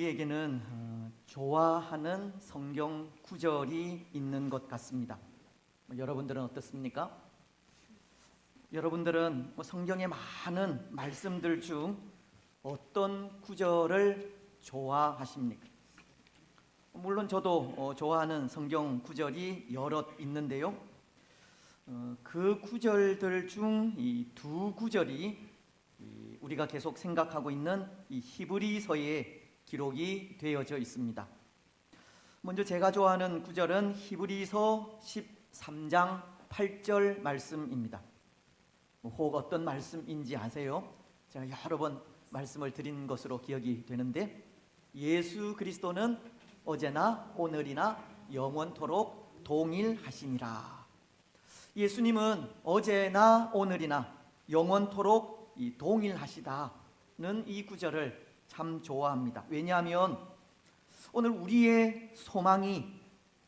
우리에게는 좋아하는 성경 구절이 있는 것 같습니다. 여러분들은 어떻습니까? 여러분들은 성경의 많은 말씀들 중 어떤 구절을 좋아하십니까? 물론 저도 좋아하는 성경 구절이 여럿 있는데요. 그 구절들 중 이 두 구절이 우리가 계속 생각하고 있는 이 히브리서에 기록이 되어져 있습니다. 먼저 제가 좋아하는 구절은 히브리서 13장 8절 말씀입니다. 혹 어떤 말씀인지 아세요? 제가 여러 번 말씀을 드린 것으로 기억이 되는데, 예수 그리스도는 어제나 오늘이나 영원토록 동일하시니라. 예수님은 어제나 오늘이나 영원토록 동일하시다는 이 구절을 참 좋아합니다. 왜냐하면 오늘 우리의 소망이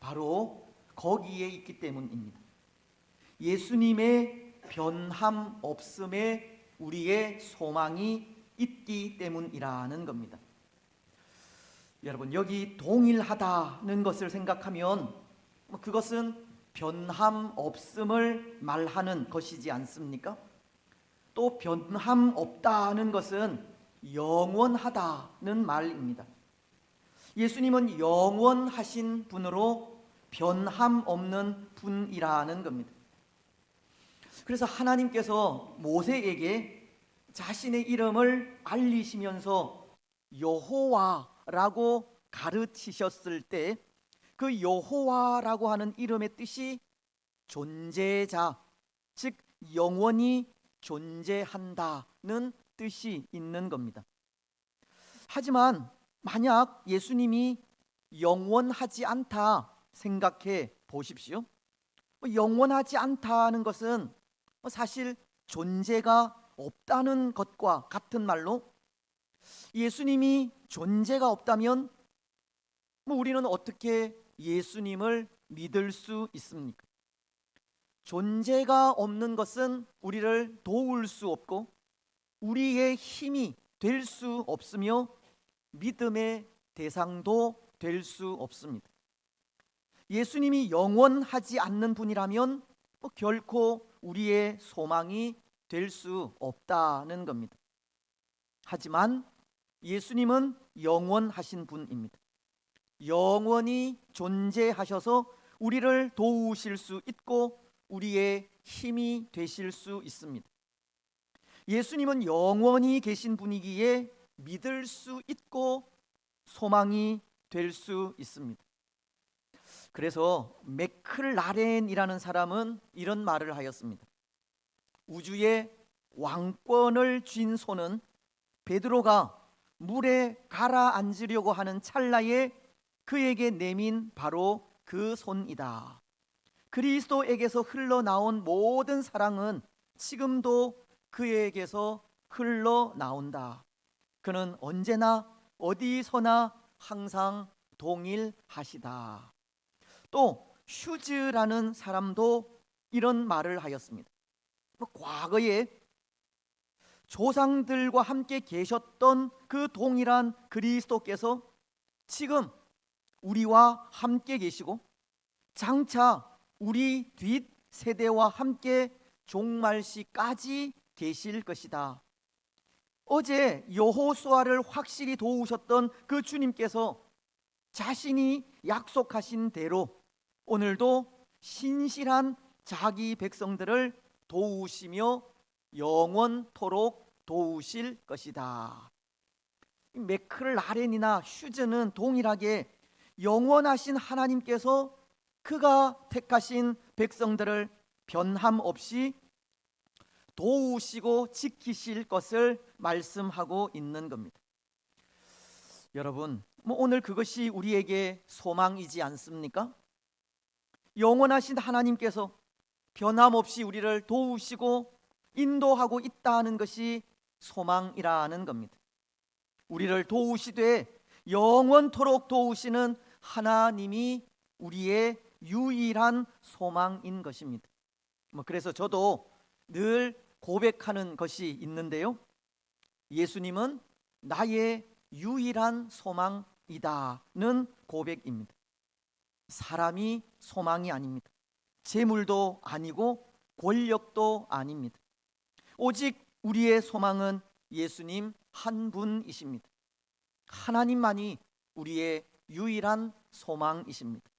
바로 거기에 있기 때문입니다. 예수님의 변함 없음에 우리의 소망이 있기 때문이라는 겁니다. 여러분, 여기 동일하다는 것을 생각하면 그것은 변함 없음을 말하는 것이지 않습니까? 또 변함 없다는 것은 영원하다는 말입니다. 예수님은 영원하신 분으로 변함 없는 분이라는 겁니다. 그래서 하나님께서 모세에게 자신의 이름을 알리시면서 여호와라고 가르치셨을 때, 그 여호와라고 하는 이름의 뜻이 존재자, 즉 영원히 존재한다는 뜻이 있는 겁니다. 하지만 만약 예수님이 영원하지 않다 생각해 보십시오. 영원하지 않다는 것은 사실 존재가 없다는 것과 같은 말로, 예수님이 존재가 없다면 우리는 어떻게 예수님을 믿을 수 있습니까? 존재가 없는 것은 우리를 도울 수 없고 우리의 힘이 될 수 없으며 믿음의 대상도 될 수 없습니다. 예수님이 영원하지 않는 분이라면 결코 우리의 소망이 될 수 없다는 겁니다. 하지만 예수님은 영원하신 분입니다. 영원히 존재하셔서 우리를 도우실 수 있고 우리의 힘이 되실 수 있습니다. 예수님은 영원히 계신 분이기에 믿을 수 있고 소망이 될 수 있습니다. 그래서 맥클라렌이라는 사람은 이런 말을 하였습니다. 우주의 왕권을 쥔 손은 베드로가 물에 가라앉으려고 하는 찰나에 그에게 내민 바로 그 손이다. 그리스도에게서 흘러나온 모든 사랑은 지금도 그에게서 흘러나온다. 그는 언제나 어디서나 항상 동일하시다. 또 휴즈라는 사람도 이런 말을 하였습니다. 과거에 조상들과 함께 계셨던 그 동일한 그리스도께서 지금 우리와 함께 계시고 장차 우리 뒷 세대와 함께 종말시까지 계실 것이다. 어제 여호수아를 확실히 도우셨던 그 주님께서 자신이 약속하신 대로 오늘도 신실한 자기 백성들을 도우시며 영원토록 도우실 것이다. 맥클라렌이나 휴즈는 동일하게 영원하신 하나님께서 그가 택하신 백성들을 변함없이 도우시고 지키실 것을 말씀하고 있는 겁니다. 여러분, 오늘 그것이 우리에게 소망이지 않습니까? 영원하신 하나님께서 변함없이 우리를 도우시고 인도하고 있다는 것이 소망이라는 겁니다. 우리를 도우시되 영원토록 도우시는 하나님이 우리의 유일한 소망인 것입니다. 그래서 저도 늘 고백하는 것이 있는데요. 예수님은 나의 유일한 소망이다는 고백입니다. 사람이 소망이 아닙니다. 재물도 아니고 권력도 아닙니다. 오직 우리의 소망은 예수님 한 분이십니다. 하나님만이 우리의 유일한 소망이십니다.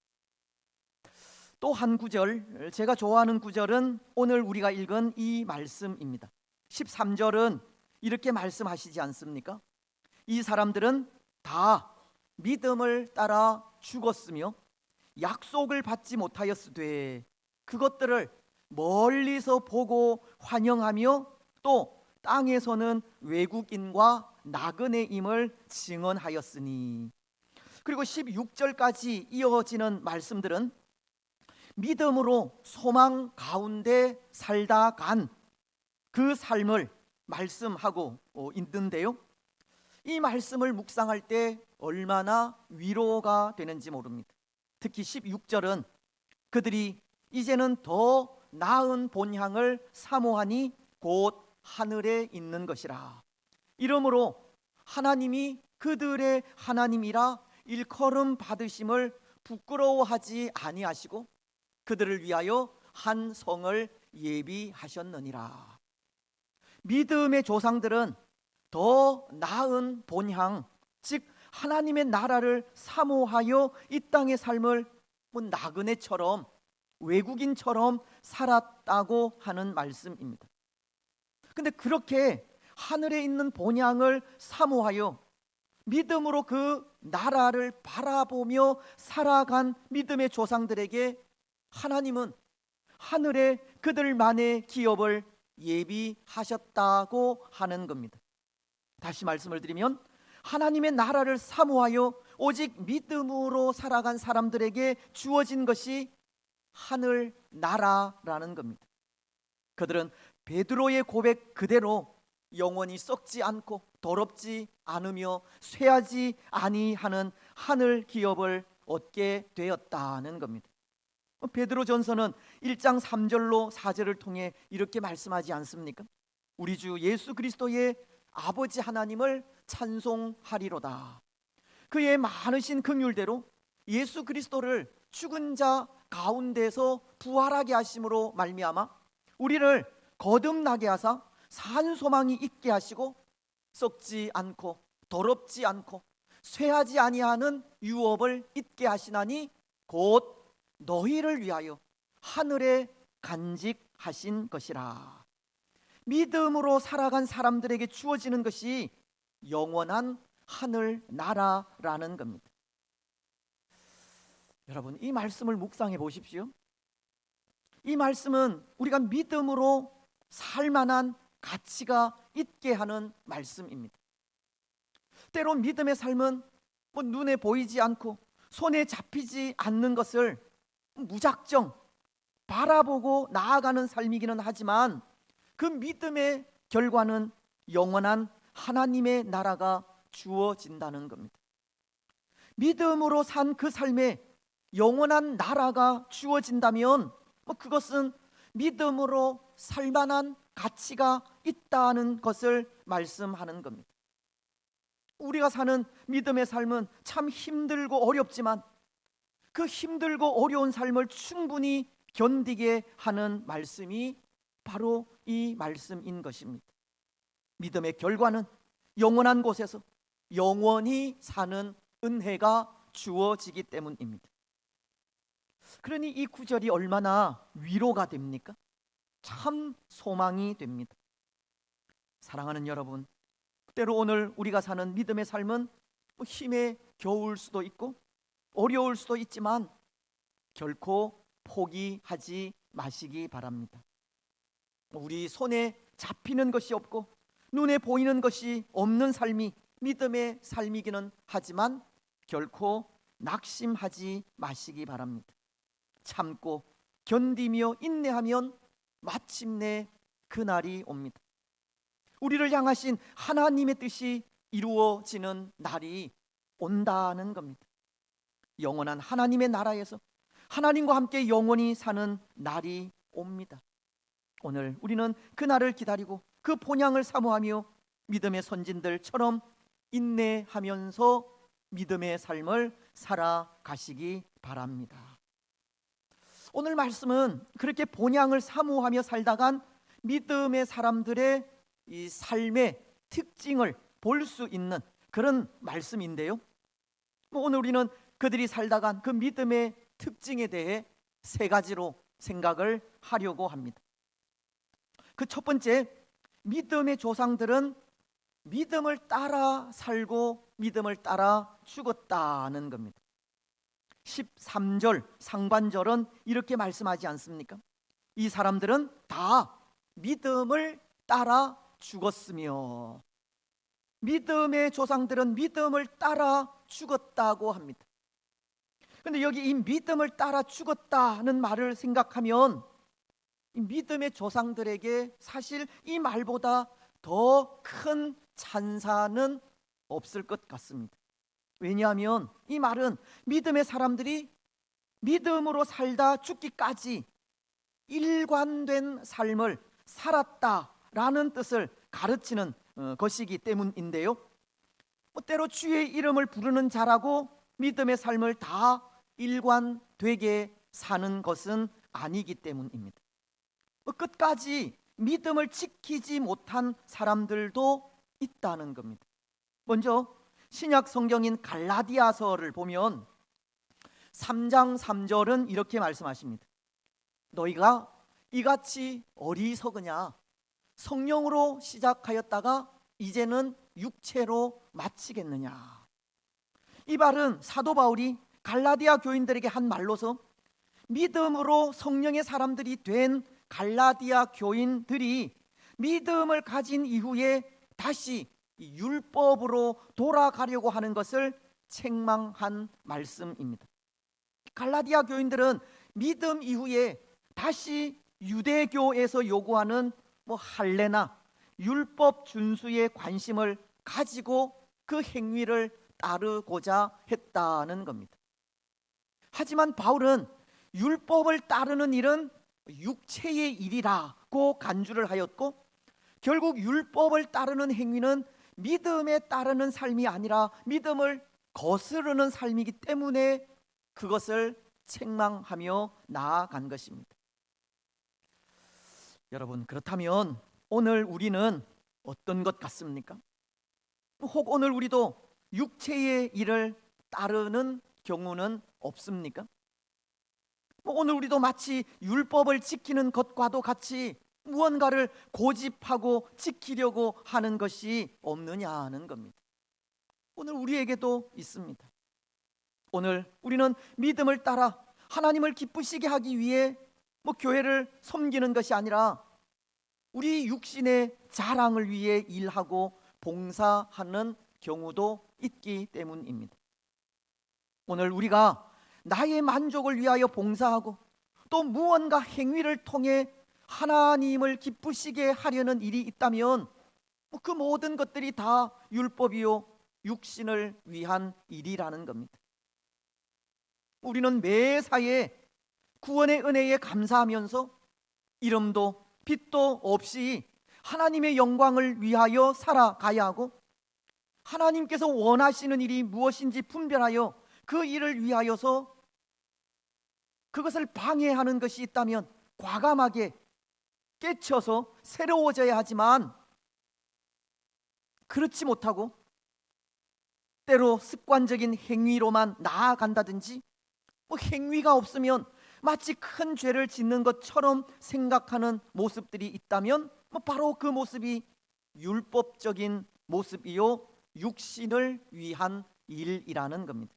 또 한 구절, 제가 좋아하는 구절은 오늘 우리가 읽은 이 말씀입니다. 13절은 이렇게 말씀하시지 않습니까? 이 사람들은 다 믿음을 따라 죽었으며 약속을 받지 못하였으되 그것들을 멀리서 보고 환영하며 또 땅에서는 외국인과 나그네임을 증언하였으니. 그리고 16절까지 이어지는 말씀들은 믿음으로 소망 가운데 살다 간 그 삶을 말씀하고 있는데요, 이 말씀을 묵상할 때 얼마나 위로가 되는지 모릅니다. 특히 16절은 그들이 이제는 더 나은 본향을 사모하니 곧 하늘에 있는 것이라. 이러므로 하나님이 그들의 하나님이라 일컬음 받으심을 부끄러워하지 아니하시고 그들을 위하여 한 성을 예비하셨느니라. 믿음의 조상들은 더 나은 본향, 즉 하나님의 나라를 사모하여 이 땅의 삶을 나그네처럼 외국인처럼 살았다고 하는 말씀입니다. 근데 그렇게 하늘에 있는 본향을 사모하여 믿음으로 그 나라를 바라보며 살아간 믿음의 조상들에게 하나님은 하늘에 그들만의 기업을 예비하셨다고 하는 겁니다. 다시 말씀을 드리면 하나님의 나라를 사모하여 오직 믿음으로 살아간 사람들에게 주어진 것이 하늘 나라라는 겁니다. 그들은 베드로의 고백 그대로 영원히 썩지 않고 더럽지 않으며 쇠하지 아니하는 하늘 기업을 얻게 되었다는 겁니다. 베드로전서는 1장 3절로 4절을 통해 이렇게 말씀하지 않습니까? 우리 주 예수 그리스도의 아버지 하나님을 찬송하리로다. 그의 많으신 긍휼대로 예수 그리스도를 죽은 자 가운데서 부활하게 하심으로 말미암아 우리를 거듭나게 하사 산 소망이 있게 하시고 썩지 않고 더럽지 않고 쇠하지 아니하는 유업을 있게 하시나니 곧 너희를 위하여 하늘에 간직하신 것이라. 믿음으로 살아간 사람들에게 주어지는 것이 영원한 하늘 나라라는 겁니다. 여러분, 이 말씀을 묵상해 보십시오. 이 말씀은 우리가 믿음으로 살만한 가치가 있게 하는 말씀입니다. 때로 믿음의 삶은 눈에 보이지 않고 손에 잡히지 않는 것을 무작정 바라보고 나아가는 삶이기는 하지만 그 믿음의 결과는 영원한 하나님의 나라가 주어진다는 겁니다. 믿음으로 산 그 삶에 영원한 나라가 주어진다면 그것은 믿음으로 살만한 가치가 있다는 것을 말씀하는 겁니다. 우리가 사는 믿음의 삶은 참 힘들고 어렵지만 그 힘들고 어려운 삶을 충분히 견디게 하는 말씀이 바로 이 말씀인 것입니다. 믿음의 결과는 영원한 곳에서 영원히 사는 은혜가 주어지기 때문입니다. 그러니 이 구절이 얼마나 위로가 됩니까? 참 소망이 됩니다. 사랑하는 여러분, 때로 오늘 우리가 사는 믿음의 삶은 힘에 겨울 수도 있고 어려울 수도 있지만 결코 포기하지 마시기 바랍니다. 우리 손에 잡히는 것이 없고 눈에 보이는 것이 없는 삶이 믿음의 삶이기는 하지만 결코 낙심하지 마시기 바랍니다. 참고 견디며 인내하면 마침내 그날이 옵니다. 우리를 향하신 하나님의 뜻이 이루어지는 날이 온다는 겁니다. 영원한 하나님의 나라에서 하나님과 함께 영원히 사는 날이 옵니다. 오늘 우리는 그 날을 기다리고 그 본향을 사모하며 믿음의 선진들처럼 인내하면서 믿음의 삶을 살아가시기 바랍니다. 오늘 말씀은 그렇게 본향을 사모하며 살다간 믿음의 사람들의 이 삶의 특징을 볼 수 있는 그런 말씀인데요. 오늘 우리는 그들이 살다간 그 믿음의 특징에 대해 세 가지로 생각을 하려고 합니다. 그 첫 번째, 믿음의 조상들은 믿음을 따라 살고 믿음을 따라 죽었다는 겁니다. 13절 상반절은 이렇게 말씀하지 않습니까? 이 사람들은 다 믿음을 따라 죽었으며, 믿음의 조상들은 믿음을 따라 죽었다고 합니다. 그런데 여기 이 믿음을 따라 죽었다는 말을 생각하면 이 믿음의 조상들에게 사실 이 말보다 더 큰 찬사는 없을 것 같습니다. 왜냐하면 이 말은 믿음의 사람들이 믿음으로 살다 죽기까지 일관된 삶을 살았다라는 뜻을 가르치는 것이기 때문인데요. 때로 주의 이름을 부르는 자라고 믿음의 삶을 다 일관되게 사는 것은 아니기 때문입니다. 끝까지 믿음을 지키지 못한 사람들도 있다는 겁니다. 먼저 신약 성경인 갈라디아서를 보면 3장 3절은 이렇게 말씀하십니다. 너희가 이같이 어리석으냐? 성령으로 시작하였다가 이제는 육체로 마치겠느냐? 이 말은 사도 바울이 갈라디아 교인들에게 한 말로서 믿음으로 성령의 사람들이 된 갈라디아 교인들이 믿음을 가진 이후에 다시 율법으로 돌아가려고 하는 것을 책망한 말씀입니다. 갈라디아 교인들은 믿음 이후에 다시 유대교에서 요구하는 할례나 율법 준수에 관심을 가지고 그 행위를 따르고자 했다는 겁니다. 하지만 바울은 율법을 따르는 일은 육체의 일이라고 간주를 하였고, 결국 율법을 따르는 행위는 믿음에 따르는 삶이 아니라 믿음을 거스르는 삶이기 때문에 그것을 책망하며 나아간 것입니다. 여러분, 그렇다면 오늘 우리는 어떤 것 같습니까? 혹 오늘 우리도 육체의 일을 따르는 경우는 없습니까? 오늘 우리도 마치 율법을 지키는 것과도 같이 무언가를 고집하고 지키려고 하는 것이 없느냐는 겁니다. 오늘 우리에게도 있습니다. 오늘 우리는 믿음을 따라 하나님을 기쁘시게 하기 위해 교회를 섬기는 것이 아니라 우리 육신의 자랑을 위해 일하고 봉사하는 경우도 있기 때문입니다. 오늘 우리가 나의 만족을 위하여 봉사하고 또 무언가 행위를 통해 하나님을 기쁘시게 하려는 일이 있다면 그 모든 것들이 다 율법이요 육신을 위한 일이라는 겁니다. 우리는 매사에 구원의 은혜에 감사하면서 이름도 빛도 없이 하나님의 영광을 위하여 살아가야 하고, 하나님께서 원하시는 일이 무엇인지 분별하여 그 일을 위하여서 그것을 방해하는 것이 있다면 과감하게 깨쳐서 새로워져야 하지만, 그렇지 못하고 때로 습관적인 행위로만 나아간다든지 행위가 없으면 마치 큰 죄를 짓는 것처럼 생각하는 모습들이 있다면 바로 그 모습이 율법적인 모습이요 육신을 위한 일이라는 겁니다.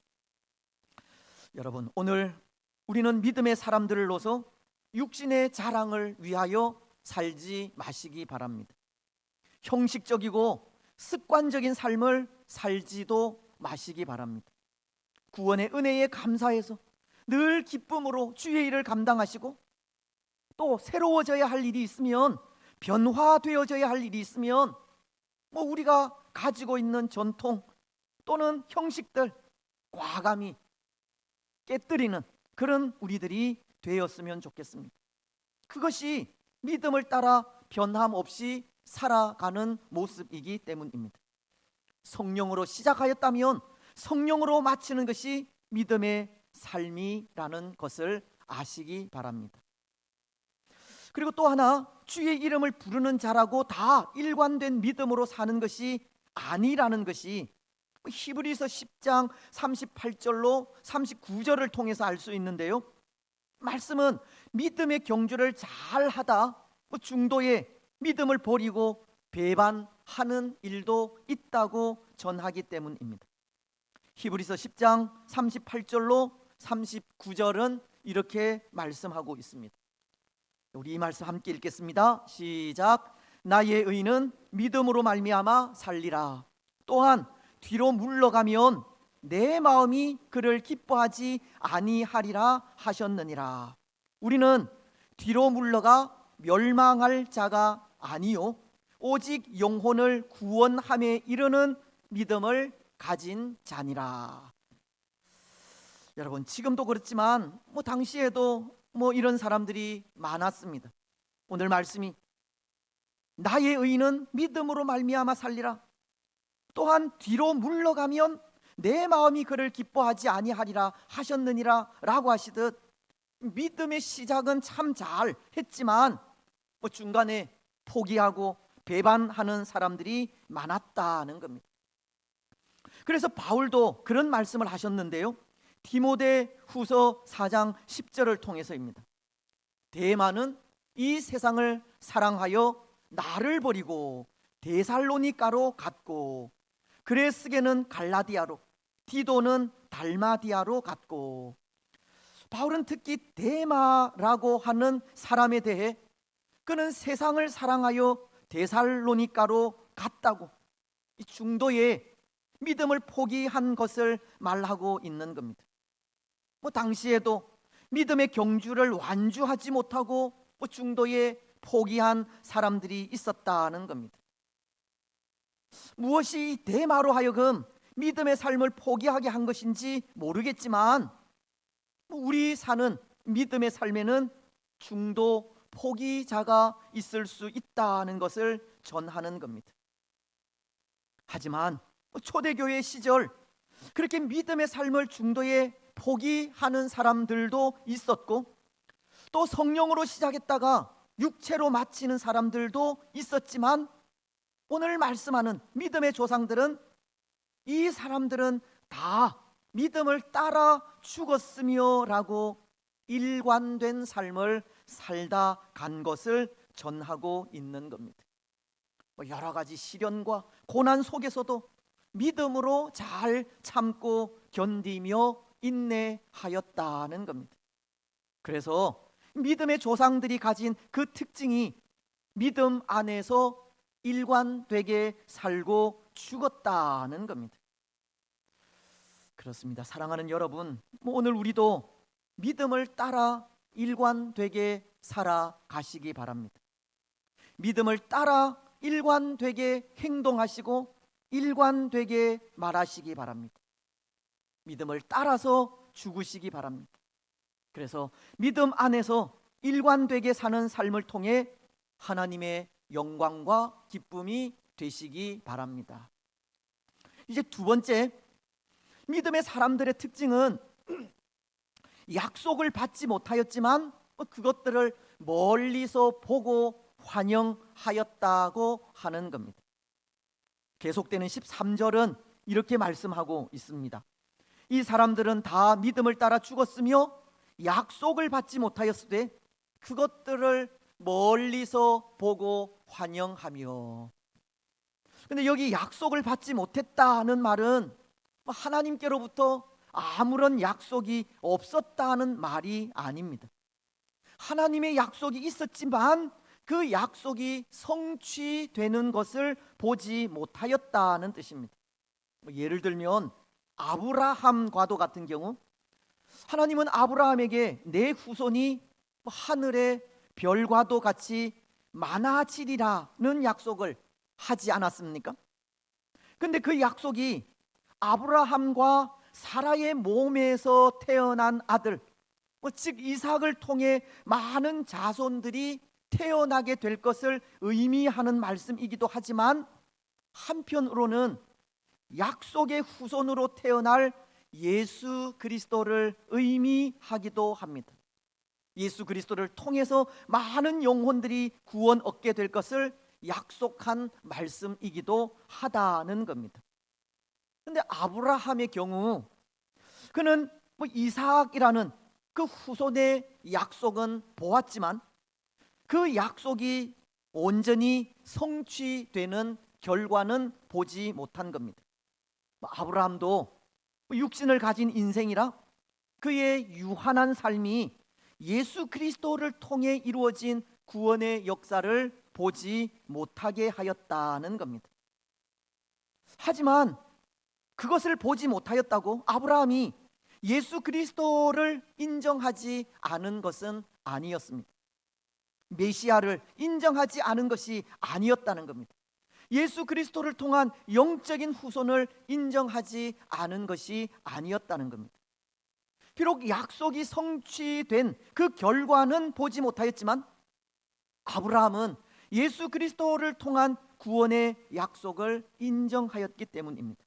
여러분, 오늘 우리는 믿음의 사람들로서 육신의 자랑을 위하여 살지 마시기 바랍니다. 형식적이고 습관적인 삶을 살지도 마시기 바랍니다. 구원의 은혜에 감사해서 늘 기쁨으로 주의 일을 감당하시고, 또 새로워져야 할 일이 있으면, 변화되어져야 할 일이 있으면 우리가 가지고 있는 전통 또는 형식들 과감히 깨뜨리는 그런 우리들이 되었으면 좋겠습니다. 그것이 믿음을 따라 변함없이 살아가는 모습이기 때문입니다. 성령으로 시작하였다면 성령으로 마치는 것이 믿음의 삶이라는 것을 아시기 바랍니다. 그리고 또 하나, 주의 이름을 부르는 자라고 다 일관된 믿음으로 사는 것이 아니라는 것이 히브리서 10장 38절로 39절을 통해서 알 수 있는데요, 말씀은 믿음의 경주를 잘 하다 중도에 믿음을 버리고 배반하는 일도 있다고 전하기 때문입니다. 히브리서 10장 38절로 39절은 이렇게 말씀하고 있습니다. 우리 이 말씀 함께 읽겠습니다. 시작. 나의 의는 믿음으로 말미암아 살리라. 또한 뒤로 물러가면 내 마음이 그를 기뻐하지 아니하리라 하셨느니라. 우리는 뒤로 물러가 멸망할 자가 아니요 오직 영혼을 구원함에 이르는 믿음을 가진 자니라. 여러분, 지금도 그렇지만 당시에도 이런 사람들이 많았습니다. 오늘 말씀이 나의 의는 믿음으로 말미암아 살리라. 또한 뒤로 물러가면 내 마음이 그를 기뻐하지 아니하리라 하셨느니라 라고 하시듯, 믿음의 시작은 참 잘 했지만 중간에 포기하고 배반하는 사람들이 많았다는 겁니다. 그래서 바울도 그런 말씀을 하셨는데요, 디모데 후서 4장 10절을 통해서입니다. 데마는 이 세상을 사랑하여 나를 버리고 데살로니가로 갔고, 그레스게는 갈라디아로, 디도는 달마디아로 갔고. 바울은 특히 데마라고 하는 사람에 대해 그는 세상을 사랑하여 데살로니가로 갔다고, 이 중도에 믿음을 포기한 것을 말하고 있는 겁니다. 당시에도 믿음의 경주를 완주하지 못하고 중도에 포기한 사람들이 있었다는 겁니다. 무엇이 데마로 하여금 믿음의 삶을 포기하게 한 것인지 모르겠지만, 우리 사는 믿음의 삶에는 중도 포기자가 있을 수 있다는 것을 전하는 겁니다. 하지만 초대교회 시절 그렇게 믿음의 삶을 중도에 포기하는 사람들도 있었고, 또 성령으로 시작했다가 육체로 마치는 사람들도 있었지만, 오늘 말씀하는 믿음의 조상들은, 이 사람들은 다 믿음을 따라 죽었으며 라고 일관된 삶을 살다 간 것을 전하고 있는 겁니다. 여러 가지 시련과 고난 속에서도 믿음으로 잘 참고 견디며 인내하였다는 겁니다. 그래서 믿음의 조상들이 가진 그 특징이 믿음 안에서 일관되게 살고 죽었다는 겁니다. 그렇습니다. 사랑하는 여러분, 오늘 우리도 믿음을 따라 일관되게 살아가시기 바랍니다. 믿음을 따라 일관되게 행동하시고 일관되게 말하시기 바랍니다. 믿음을 따라서 죽으시기 바랍니다. 그래서 믿음 안에서 일관되게 사는 삶을 통해 하나님의 영광과 기쁨이 되시기 바랍니다. 이제 두 번째, 믿음의 사람들의 특징은 약속을 받지 못하였지만 그것들을 멀리서 보고 환영하였다고 하는 겁니다. 계속되는 13절은 이렇게 말씀하고 있습니다. 이 사람들은 다 믿음을 따라 죽었으며 약속을 받지 못하였으되 그것들을 멀리서 보고 환영하며. 근데 여기 약속을 받지 못했다는 말은 하나님께로부터 아무런 약속이 없었다는 말이 아닙니다. 하나님의 약속이 있었지만 그 약속이 성취되는 것을 보지 못하였다는 뜻입니다. 예를 들면 아브라함과도 같은 경우, 하나님은 아브라함에게 내 후손이 하늘의 별과도 같이 많아지리라는 약속을 하지 않았습니까? 근데 그 약속이 아브라함과 사라의 몸에서 태어난 아들, 즉 이삭을 통해 많은 자손들이 태어나게 될 것을 의미하는 말씀이기도 하지만, 한편으로는 약속의 후손으로 태어날 예수 그리스도를 의미하기도 합니다. 예수 그리스도를 통해서 많은 영혼들이 구원 얻게 될 것을 약속한 말씀이기도 하다는 겁니다. 그런데 아브라함의 경우 그는 이삭이라는 그 후손의 약속은 보았지만 그 약속이 온전히 성취되는 결과는 보지 못한 겁니다. 아브라함도 육신을 가진 인생이라 그의 유한한 삶이 예수 그리스도를 통해 이루어진 구원의 역사를 보지 못하게 하였다는 겁니다. 하지만 그것을 보지 못하였다고 아브라함이 예수 그리스도를 인정하지 않은 것은 아니었습니다. 메시아를 인정하지 않은 것이 아니었다는 겁니다. 예수 그리스도를 통한 영적인 후손을 인정하지 않은 것이 아니었다는 겁니다. 비록 약속이 성취된 그 결과는 보지 못하였지만 아브라함은 예수 그리스도를 통한 구원의 약속을 인정하였기 때문입니다.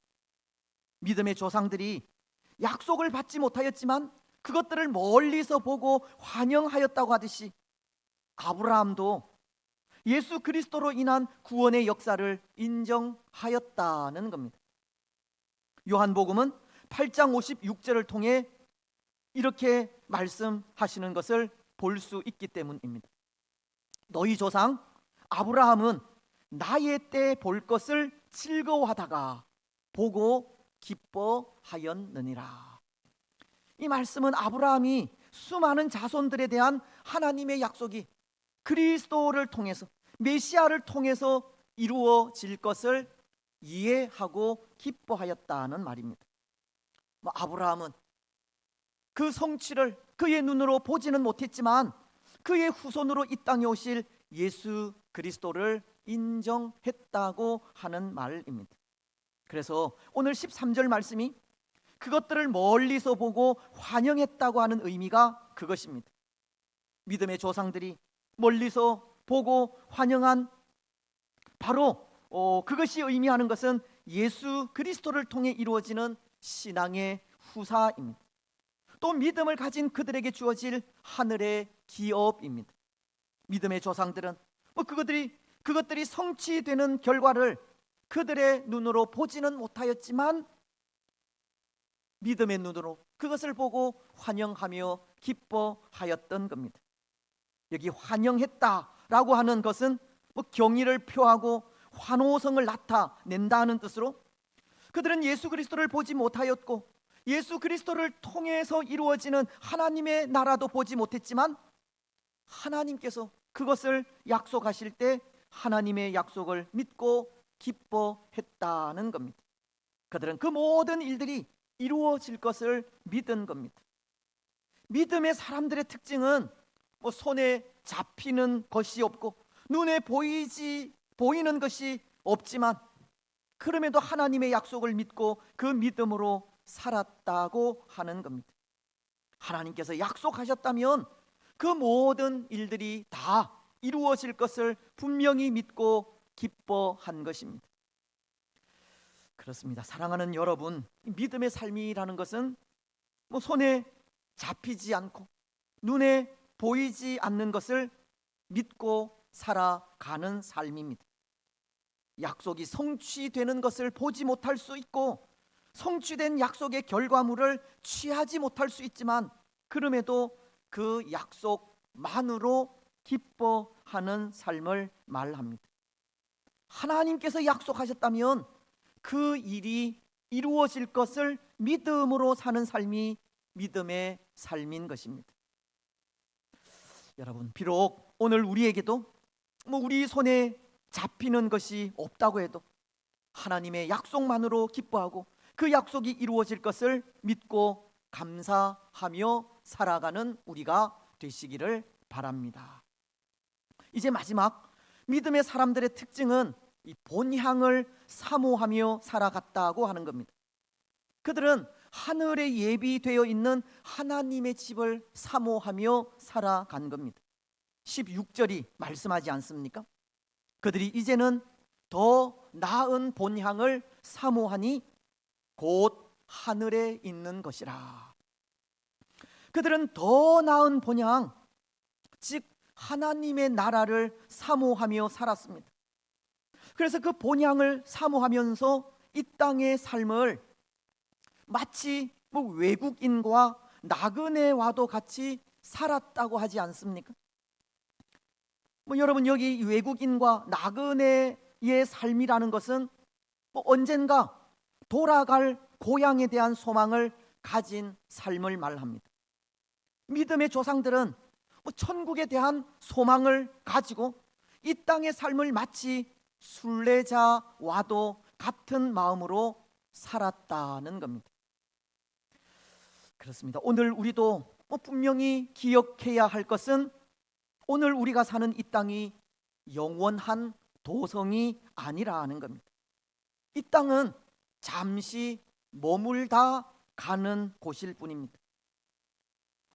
믿음의 조상들이 약속을 받지 못하였지만 그것들을 멀리서 보고 환영하였다고 하듯이 아브라함도 예수 그리스도로 인한 구원의 역사를 인정하였다는 겁니다. 요한복음은 8장 56절을 통해 이렇게 말씀하시는 것을 볼 수 있기 때문입니다. 너희 조상 아브라함은 나의 때 볼 것을 즐거워하다가 보고 기뻐하였느니라. 이 말씀은 아브라함이 수많은 자손들에 대한 하나님의 약속이 그리스도를 통해서 메시아를 통해서 이루어질 것을 이해하고 기뻐하였다는 말입니다. 아브라함은 그 성취를 그의 눈으로 보지는 못했지만 그의 후손으로 이 땅에 오실 예수 그리스도를 인정했다고 하는 말입니다. 그래서 오늘 13절 말씀이 그것들을 멀리서 보고 환영했다고 하는 의미가 그것입니다. 믿음의 조상들이 멀리서 보고 환영한 바로 그것이 의미하는 것은 예수 그리스도를 통해 이루어지는 신앙의 후사입니다. 또 믿음을 가진 그들에게 주어질 하늘의 기업입니다. 믿음의 조상들은 그것들이 성취되는 결과를 그들의 눈으로 보지는 못하였지만 믿음의 눈으로 그것을 보고 환영하며 기뻐하였던 겁니다. 여기 환영했다라고 하는 것은 경의를 표하고 환호성을 나타낸다는 뜻으로 그들은 예수 그리스도를 보지 못하였고 예수 그리스도를 통해서 이루어지는 하나님의 나라도 보지 못했지만 하나님께서 그것을 약속하실 때 하나님의 약속을 믿고 기뻐했다는 겁니다. 그들은 그 모든 일들이 이루어질 것을 믿은 겁니다. 믿음의 사람들의 특징은 손에 잡히는 것이 없고 눈에 보이는 것이 없지만 그럼에도 하나님의 약속을 믿고 그 믿음으로 살았다고 하는 겁니다. 하나님께서 약속하셨다면 그 모든 일들이 다 이루어질 것을 분명히 믿고 기뻐한 것입니다. 그렇습니다. 사랑하는 여러분, 믿음의 삶이라는 것은 손에 잡히지 않고 눈에 보이지 않는 것을 믿고 살아가는 삶입니다. 약속이 성취되는 것을 보지 못할 수 있고 성취된 약속의 결과물을 취하지 못할 수 있지만 그럼에도 그 약속만으로 기뻐하는 삶을 말합니다. 하나님께서 약속하셨다면 그 일이 이루어질 것을 믿음으로 사는 삶이 믿음의 삶인 것입니다. 여러분, 비록 오늘 우리에게도 우리 손에 잡히는 것이 없다고 해도 하나님의 약속만으로 기뻐하고 그 약속이 이루어질 것을 믿고 감사하며 살아가는 우리가 되시기를 바랍니다. 이제 마지막, 믿음의 사람들의 특징은 이 본향을 사모하며 살아갔다고 하는 겁니다. 그들은 하늘에 예비되어 있는 하나님의 집을 사모하며 살아간 겁니다. 16절이 말씀하지 않습니까? 그들이 이제는 더 나은 본향을 사모하니 곧 하늘에 있는 것이라. 그들은 더 나은 본향, 즉 하나님의 나라를 사모하며 살았습니다. 그래서 그 본향을 사모하면서 이 땅의 삶을 마치 외국인과 나그네와도 같이 살았다고 하지 않습니까? 여러분, 여기 외국인과 나그네의 삶이라는 것은 언젠가 돌아갈 고향에 대한 소망을 가진 삶을 말합니다. 믿음의 조상들은 천국에 대한 소망을 가지고 이 땅의 삶을 마치 순례자와도 같은 마음으로 살았다는 겁니다. 그렇습니다. 오늘 우리도 분명히 기억해야 할 것은 오늘 우리가 사는 이 땅이 영원한 도성이 아니라는 겁니다. 이 땅은 잠시 머물다 가는 곳일 뿐입니다.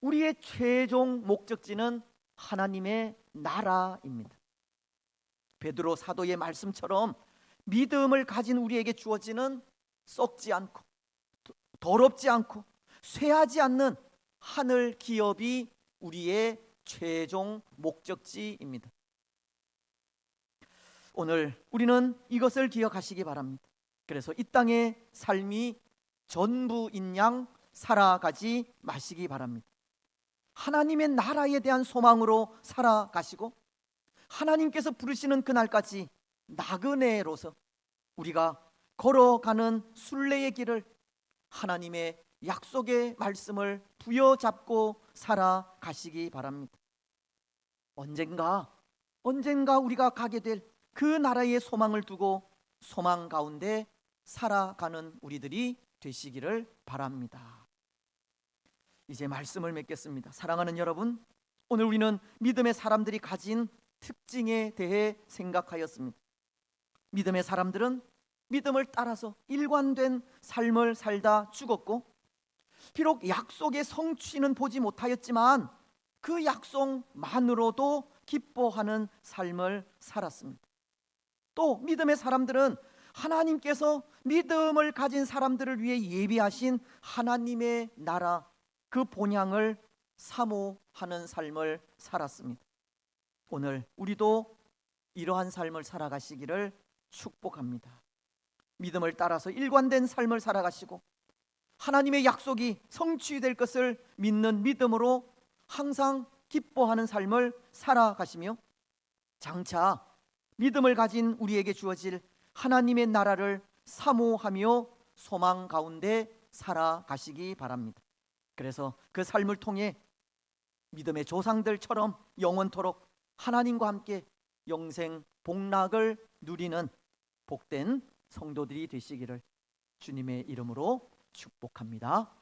우리의 최종 목적지는 하나님의 나라입니다. 베드로 사도의 말씀처럼 믿음을 가진 우리에게 주어지는 썩지 않고 더럽지 않고 쇠하지 않는 하늘 기업이 우리의 최종 목적지입니다. 오늘 우리는 이것을 기억하시기 바랍니다. 그래서 이 땅의 삶이 전부인 양 살아가지 마시기 바랍니다. 하나님의 나라에 대한 소망으로 살아가시고 하나님께서 부르시는 그날까지 나그네로서 우리가 걸어가는 순례의 길을 하나님의 약속의 말씀을 부여잡고 살아가시기 바랍니다. 언젠가 우리가 가게 될 그 나라의 소망을 두고 소망 가운데 살아가는 우리들이 되시기를 바랍니다. 이제 말씀을 맺겠습니다. 사랑하는 여러분, 오늘 우리는 믿음의 사람들이 가진 특징에 대해 생각하였습니다. 믿음의 사람들은 믿음을 따라서 일관된 삶을 살다 죽었고, 비록 약속의 성취는 보지 못하였지만 그 약속만으로도 기뻐하는 삶을 살았습니다. 또 믿음의 사람들은 하나님께서 믿음을 가진 사람들을 위해 예비하신 하나님의 나라, 그 본향을 사모하는 삶을 살았습니다. 오늘 우리도 이러한 삶을 살아가시기를 축복합니다. 믿음을 따라서 일관된 삶을 살아가시고 하나님의 약속이 성취될 것을 믿는 믿음으로 항상 기뻐하는 삶을 살아가시며 장차 믿음을 가진 우리에게 주어질 하나님의 나라를 사모하며 소망 가운데 살아가시기 바랍니다. 그래서 그 삶을 통해 믿음의 조상들처럼 영원토록 하나님과 함께 영생 복락을 누리는 복된 성도들이 되시기를 주님의 이름으로 축복합니다.